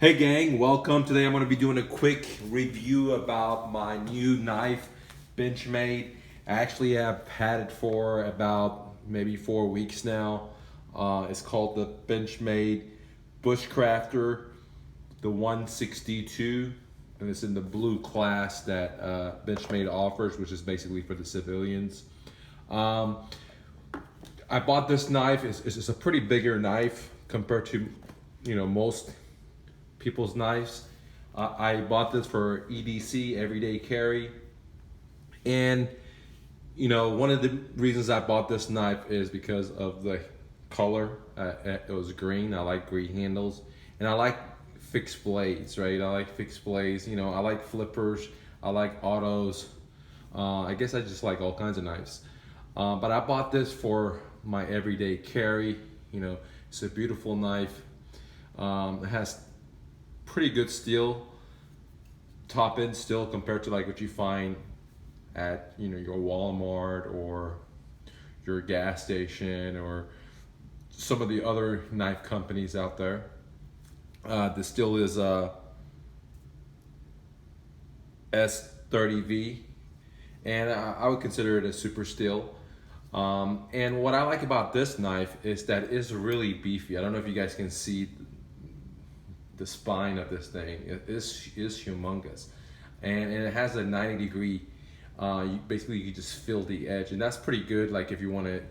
Hey gang, welcome. Today I'm going to be doing a quick review about my new knife, Benchmade. I actually have had it for about maybe 4 weeks now. It's called the Benchmade Bushcrafter, the 162, and it's in the blue class that Benchmade offers, which is basically for the civilians. Um, I bought this knife. It's a pretty bigger knife compared to, most people's knives. I bought this for EDC, everyday carry. And, one of the reasons I bought this knife is because of the color. It was green. I like green handles. And I like fixed blades, right? I like fixed blades. I like flippers. I like autos. I guess I just like all kinds of knives. But I bought this for my everyday carry. It's a beautiful knife. It has pretty good steel, top end steel compared to like what you find at your Walmart or your gas station or some of the other knife companies out there. The steel is S30V, and I would consider it a super steel. And what I like about this knife is that it's really beefy. I don't know if you guys can see the spine of this thing. It is humongous, and it has a 90-degree. Basically, you just feel the edge, and that's pretty good. Like if you want to,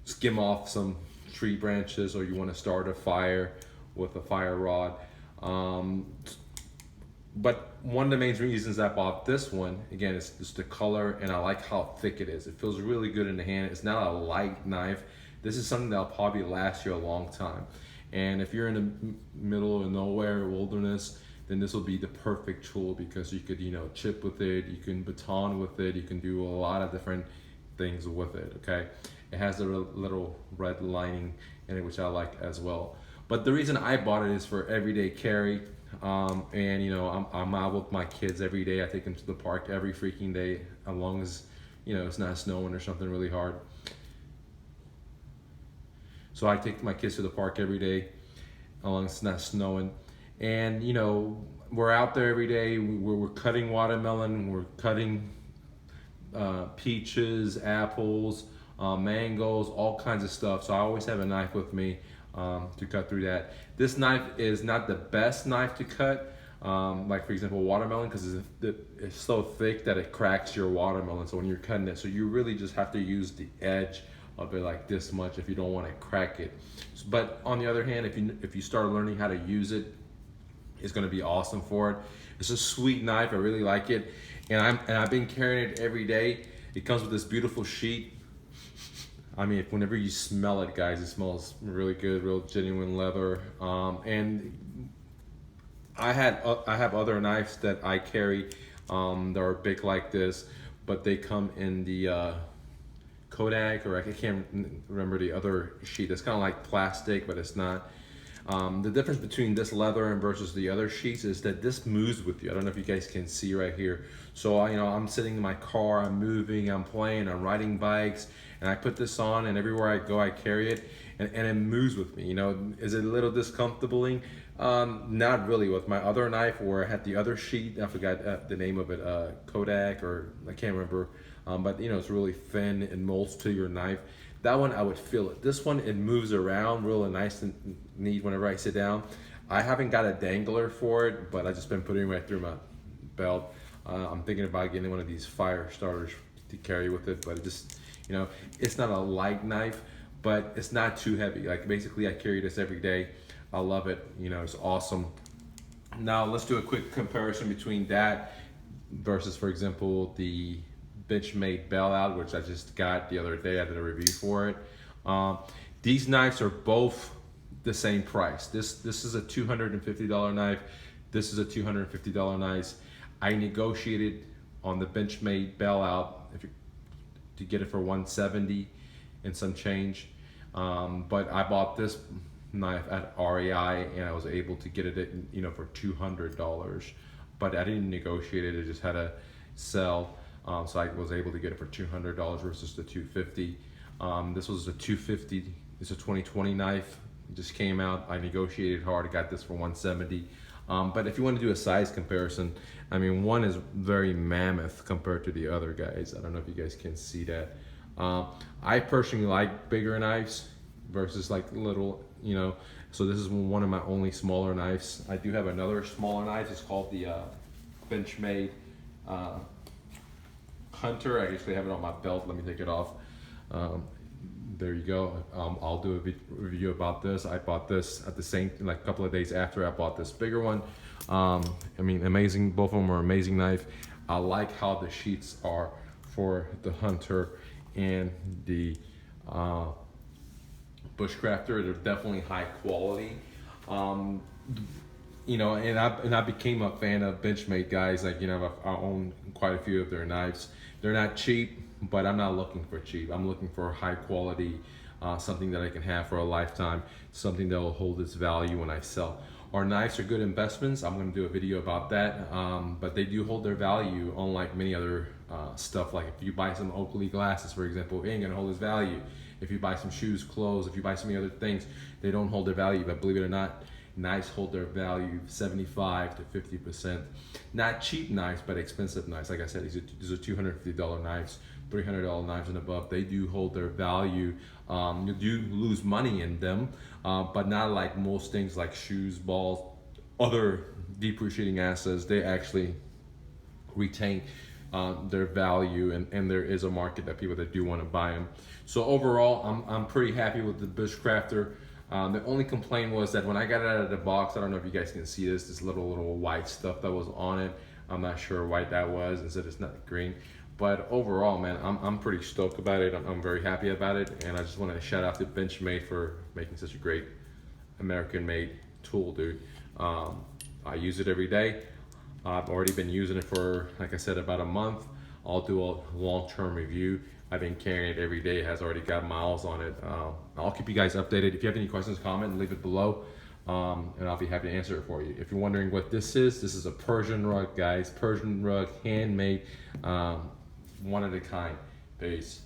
skim off some tree branches, or you want to start a fire with a fire rod. But one of the main reasons I bought this one, again, is just the color, and I like how thick it is. It feels really good in the hand. It's not a light knife. This is something that'll probably last you a long time. And if you're in the middle of nowhere, wilderness, then this will be the perfect tool because you could, chip with it, you can baton with it, you can do a lot of different things with it, okay? It has a little red lining in it, which I like as well. But the reason I bought it is for everyday carry. And I'm out with my kids every day. I take them to the park every freaking day, as long as, it's not snowing or something really hard. So I take my kids to the park every day, as long as it's not snowing. And we're out there every day. We're cutting watermelon, we're cutting peaches, apples, mangoes, all kinds of stuff. So I always have a knife with me to cut through that. This knife is not the best knife to cut, like for example watermelon, because it's so thick that it cracks your watermelon. So when you're cutting it, so you really just have to use the edge of it like this much if you don't want to crack it. But on the other hand, if you start learning how to use it, it's going to be awesome for it. It's a sweet knife. I really like it, and I've been carrying it every day. It comes with this beautiful sheet. I mean, whenever you smell it, guys, it smells really good, real genuine leather. And I have other knives that I carry that are big like this, but they come in the Kodak, or I can't remember the other sheet. It's kind of like plastic, but it's not. The difference between this leather and versus the other sheets is that this moves with you. I don't know if you guys can see right here. So I'm sitting in my car, I'm moving, I'm playing, I'm riding bikes, and I put this on, and everywhere I go, I carry it, and it moves with me. Is it a little discomforting? Not really. With my other knife, where I had the other sheet, I forgot the name of it, Kodak, or I can't remember. But it's really thin and molds to your knife. That one I would feel it. This one, it moves around really nice and neat whenever I sit down. I haven't got a dangler for it, but I just been putting it right through my belt. I'm thinking about getting one of these fire starters to carry with it, but it just, it's not a light knife, but it's not too heavy. Like basically I carry this every day. I love it. It's awesome. Now let's do a quick comparison between that versus, for example, the Benchmade bailout, which I just got the other day. I did a review for it. These knives are both the same price. This is a $250 knife. This is a $250 knife. I negotiated on the Benchmade bailout to get it for $170 and some change. But I bought this knife at REI, and I was able to get it at, for $200. But I didn't negotiate it. I just had to sell. So I was able to get it for $200 versus the $250. This was a $250. It's a 2020 knife. It just came out. I negotiated hard. I got this for 170. But if you want to do a size comparison, I mean, one is very mammoth compared to the other guys. I don't know if you guys can see that. I personally like bigger knives versus like little, you know. So this is one of my only smaller knives. I do have another smaller knife. It's called the Benchmade Hunter. I actually have it on my belt. Let me take it off. There you go. I'll do a review about this. I bought this at the same, like a couple of days after I bought this bigger one. I mean, amazing. Both of them are amazing knife. I like how the sheets are for the Hunter and the Bushcrafter. They're definitely high quality. You know, and I became a fan of Benchmade guys. Like, you know, I own quite a few of their knives. They're not cheap, but I'm not looking for cheap. I'm looking for high quality, something that I can have for a lifetime, something that will hold its value when I sell. Our knives are good investments. I'm going to do a video about that, but they do hold their value, unlike many other stuff. Like if you buy some Oakley glasses, for example, it ain't going to hold its value. If you buy some shoes, clothes, if you buy some other things, they don't hold their value. But believe it or not, knives hold their value 75 to 50%. Not cheap knives, but expensive knives. Like I said, these are $250 knives, $300 knives and above. They do hold their value. You do lose money in them, but not like most things like shoes, balls, other depreciating assets. They actually retain their value, and there is a market that people that do want to buy them. So overall, I'm pretty happy with the Bushcrafter. The only complaint was that when I got it out of the box, I don't know if you guys can see this little white stuff that was on it. I'm not sure white that was, instead it's not green. But overall, man, I'm pretty stoked about it. I'm very happy about it, and I just wanted to shout out to Benchmade for making such a great American-made tool, dude. I use it every day. I've already been using it for, like I said, about a month. I'll do a long-term review. I've been carrying it every day. It has already got miles on it. I'll keep you guys updated. If you have any questions, comment and leave it below, and I'll be happy to answer it for you. If you're wondering what this is a Persian rug, guys. Persian rug, handmade, one of a kind. Peace.